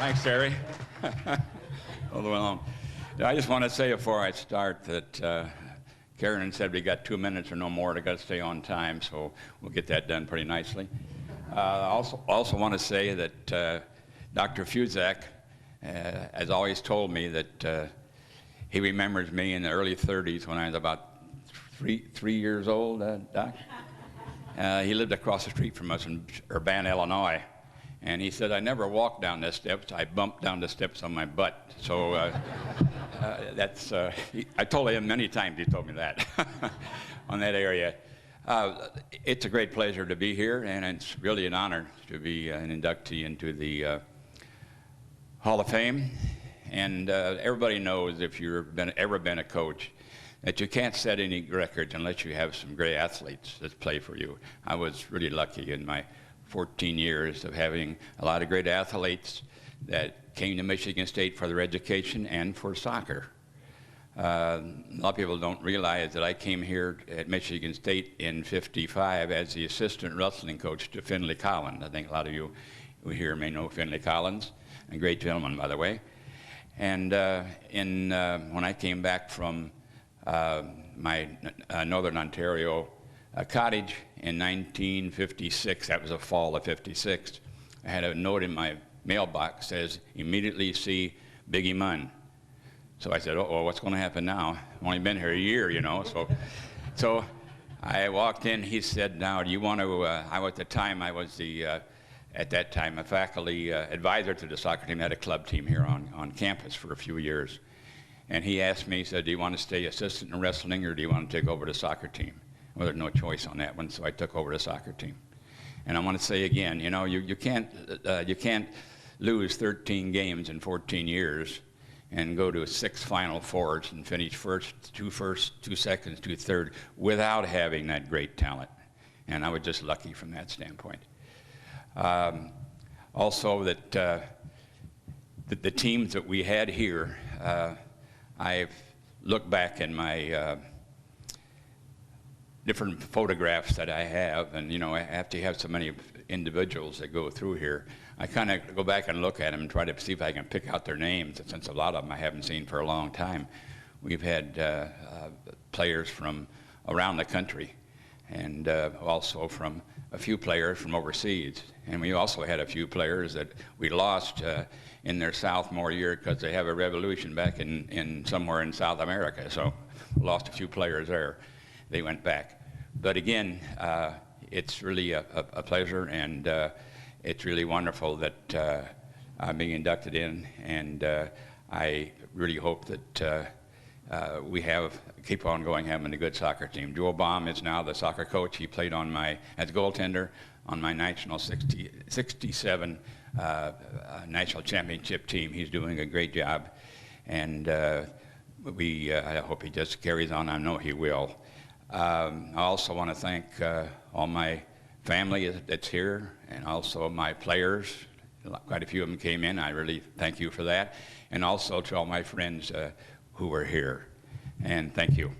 Thanks, Terry. All the way along. I just want to say before I start that Karen said we got 2 minutes or no more. I got to stay on time, so we'll get that done pretty nicely. Also want to say that Dr. Fuzak has always told me that he remembers me in the early 30s when I was about three years old, Doc. He lived across the street from us in Urbana, Illinois. And he said, I never walked down the steps, I bumped down the steps on my butt. So I told him many times, he told me that, on that area. It's a great pleasure to be here, and it's really an honor to be an inductee into the Hall of Fame. And everybody knows, if you've ever been a coach, that you can't set any records unless you have some great athletes that play for you. I was really lucky in my 14 years of having a lot of great athletes that came to Michigan State for their education and for soccer. A lot of people don't realize that I came here at Michigan State in '55 as the assistant wrestling coach to Finley Collins. I think a lot of you here may know Finley Collins, a great gentleman, by the way. And when I came back from my Northern Ontario cottage in 1956, that was the fall of '56, I had a note in my mailbox that says, immediately see Biggie Munn. So I said, uh-oh, what's going to happen now? I've only been here a year, you know. So I walked in, he said, now, do you want to, at that time, a faculty advisor to the soccer team, had a club team here on campus for a few years. And he asked me, he said, do you want to stay assistant in wrestling or do you want to take over the soccer team? Well, there's no choice on that one, so I took over the soccer team. And I want to say again, you know, you can't lose 13 games in 14 years and go to 6 Final Fours and finish first, two seconds, 2 thirds without having that great talent. And I was just lucky from that standpoint. Also, that the teams that we had here, I've looked back in my different photographs that I have, and you know, after you have so many individuals that go through here, I kind of go back and look at them and try to see if I can pick out their names, since a lot of them I haven't seen for a long time. We've had players from around the country, and also from a few players from overseas. And we also had a few players that we lost in their sophomore year because they have a revolution back in somewhere in South America. So we lost a few players there. They went back. But again, it's really a pleasure, and it's really wonderful that I'm being inducted in, and I really hope that we keep on going having a good soccer team. Joe Baum is now the soccer coach. He played as goaltender on my national 67 national championship team. He's doing a great job, and I hope he just carries on. I know he will. I also want to thank all my family that's here, and also my players. Quite a few of them came in. I really thank you for that. And also to all my friends who were here. And thank you.